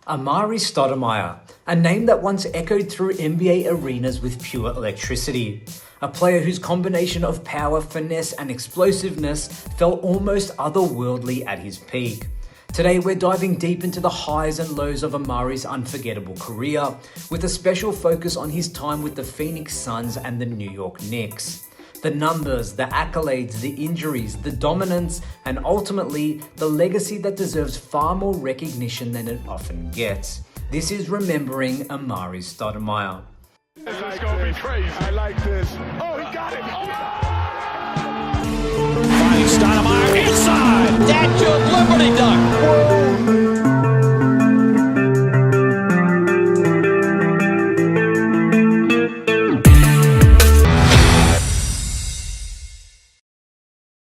Amar'e Stoudemire, a name that once echoed through NBA arenas with pure electricity. A player whose combination of power, finesse, and explosiveness felt almost otherworldly at his peak. Today we're diving deep into the highs and lows of Amar'e's unforgettable career, with a special focus on his time with the Phoenix Suns and the New York Knicks. The numbers, the accolades, the injuries, the dominance, and ultimately the legacy that deserves far more recognition than it often gets. This is Remembering Amar'e Stoudemire. This is gonna be crazy. I like this. Oh, he got it. Finding Stoudemire inside. That joke, Liberty Duck.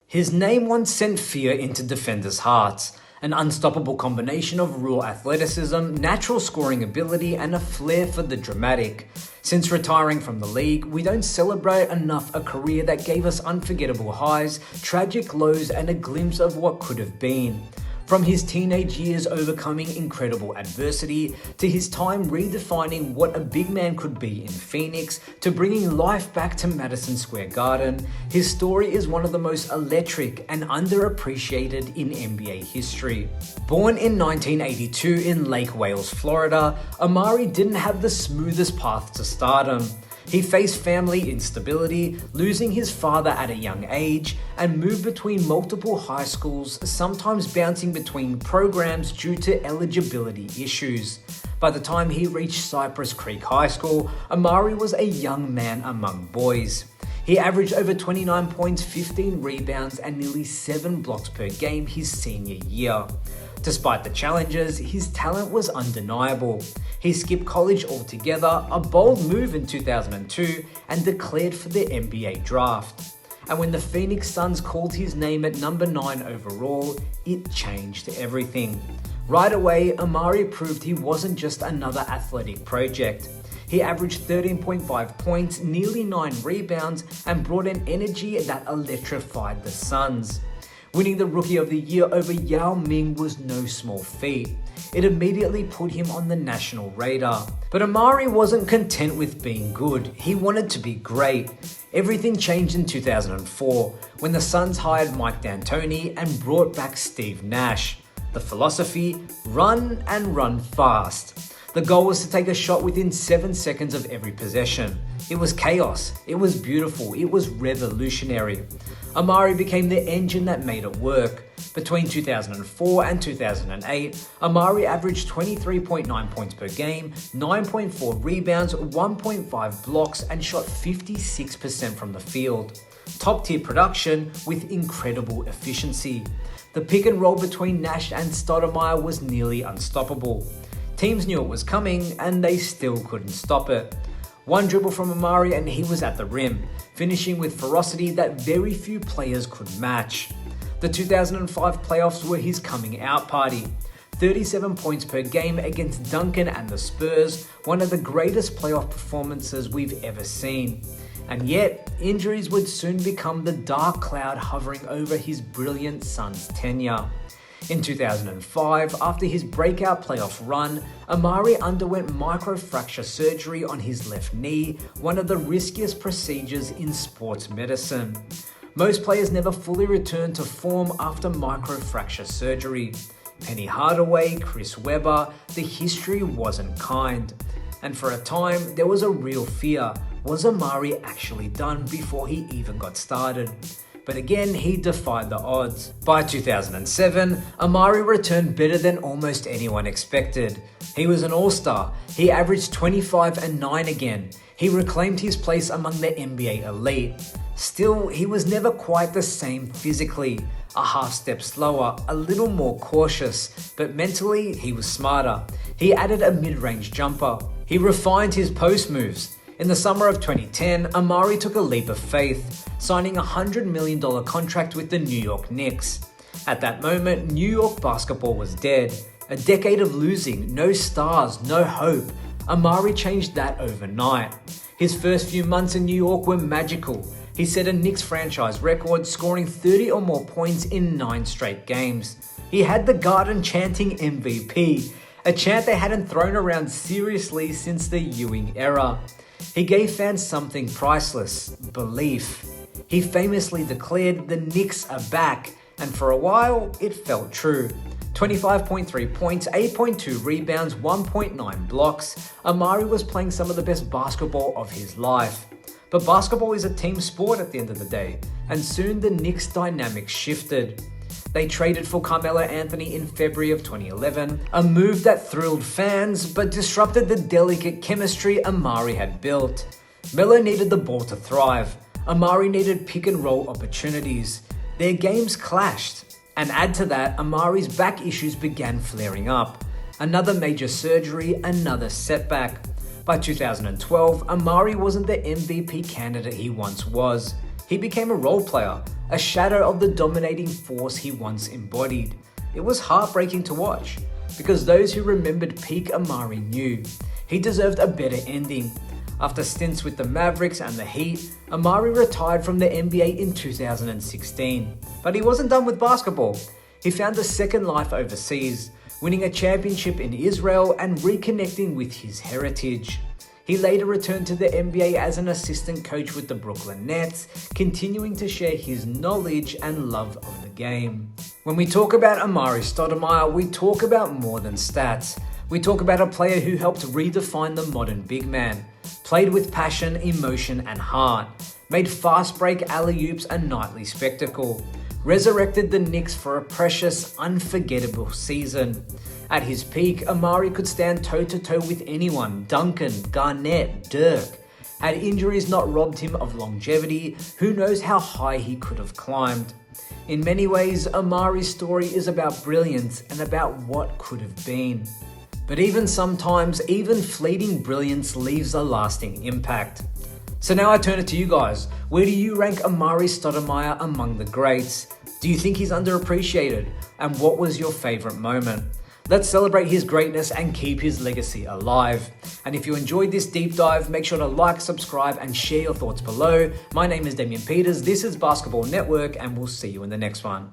His name once sent fear into defenders' hearts. An unstoppable combination of raw athleticism, natural scoring ability, and a flair for the dramatic. Since retiring from the league, we don't celebrate enough a career that gave us unforgettable highs, tragic lows, and a glimpse of what could have been. From his teenage years overcoming incredible adversity, to his time redefining what a big man could be in Phoenix, to bringing life back to Madison Square Garden, his story is one of the most electric and underappreciated in NBA history. Born in 1982 in Lake Wales, Florida, Amar'e didn't have the smoothest path to stardom. He faced family instability, losing his father at a young age, and moved between multiple high schools, sometimes bouncing between programs due to eligibility issues. By the time he reached Cypress Creek High School, Amar'e was a young man among boys. He averaged over 29 points, 15 rebounds, and nearly 7 blocks per game his senior year. Despite the challenges, his talent was undeniable. He skipped college altogether, a bold move in 2002, and declared for the NBA draft. And when the Phoenix Suns called his name at number 9 overall, it changed everything. Right away, Amar'e proved he wasn't just another athletic project. He averaged 13.5 points, nearly 9 rebounds, and brought an energy that electrified the Suns. Winning the Rookie of the Year over Yao Ming was no small feat. It immediately put him on the national radar. But Amar'e wasn't content with being good, he wanted to be great. Everything changed in 2004, when the Suns hired Mike D'Antoni and brought back Steve Nash. The philosophy, run and run fast. The goal was to take a shot within 7 seconds of every possession. It was chaos, it was beautiful, it was revolutionary. Amar'e became the engine that made it work. Between 2004 and 2008, Amar'e averaged 23.9 points per game, 9.4 rebounds, 1.5 blocks, and shot 56% from the field. Top-tier production with incredible efficiency. The pick and roll between Nash and Stoudemire was nearly unstoppable. Teams knew it was coming, and they still couldn't stop it. One dribble from Amar'e and he was at the rim, finishing with ferocity that very few players could match. The 2005 playoffs were his coming out party. 37 points per game against Duncan and the Spurs, one of the greatest playoff performances we've ever seen. And yet, injuries would soon become the dark cloud hovering over his brilliant Suns tenure. In 2005, after his breakout playoff run, Amar'e underwent microfracture surgery on his left knee, one of the riskiest procedures in sports medicine. Most players never fully return to form after microfracture surgery. Penny Hardaway, Chris Webber, the history wasn't kind. And for a time, there was a real fear. Was Amar'e actually done before he even got started? But again, he defied the odds. By 2007, Amar'e returned better than almost anyone expected. He was an all-star. He averaged 25 and 9 again. He reclaimed his place among the NBA elite. Still, he was never quite the same physically. A half step slower, a little more cautious, but mentally he was smarter. He added a mid-range jumper. He refined his post moves. In the summer of 2010, Amar'e took a leap of faith, signing a $100 million contract with the New York Knicks. At that moment, New York basketball was dead. A decade of losing, no stars, no hope. Amar'e changed that overnight. His first few months in New York were magical. He set a Knicks franchise record, scoring 30 or more points in 9 straight games. He had the Garden chanting MVP, a chant they hadn't thrown around seriously since the Ewing era. He gave fans something priceless: belief. He famously declared, "The Knicks are back," and for a while, it felt true. 25.3 points, 8.2 rebounds, 1.9 blocks. Amar'e was playing some of the best basketball of his life. But basketball is a team sport at the end of the day, and soon the Knicks' dynamic shifted. They traded for Carmelo Anthony in February of 2011, a move that thrilled fans but disrupted the delicate chemistry Amar'e had built. Melo needed the ball to thrive. Amar'e needed pick and roll opportunities. Their games clashed. And add to that, Amar'e's back issues began flaring up. Another major surgery, another setback. By 2012, Amar'e wasn't the MVP candidate he once was. He became a role player, a shadow of the dominating force he once embodied. It was heartbreaking to watch, because those who remembered peak Amar'e knew he deserved a better ending. After stints with the Mavericks and the Heat, Amar'e retired from the NBA in 2016. But he wasn't done with basketball. He found a second life overseas, winning a championship in Israel and reconnecting with his heritage. He later returned to the NBA as an assistant coach with the Brooklyn Nets, continuing to share his knowledge and love of the game. When we talk about Amar'e Stoudemire, we talk about more than stats. We talk about a player who helped redefine the modern big man, played with passion, emotion, and heart, made fast break alley-oops a nightly spectacle, resurrected the Knicks for a precious, unforgettable season. At his peak, Amar'e could stand toe-to-toe with anyone: Duncan, Garnett, Dirk. Had injuries not robbed him of longevity, who knows how high he could have climbed. In many ways, Amar'e's story is about brilliance and about what could have been. But even sometimes, even fleeting brilliance leaves a lasting impact. So now I turn it to you guys. Where do you rank Amar'e Stoudemire among the greats? Do you think he's underappreciated? And what was your favorite moment? Let's celebrate his greatness and keep his legacy alive. And if you enjoyed this deep dive, make sure to like, subscribe, and share your thoughts below. My name is Damian Peters, this is Basketball Network, and we'll see you in the next one.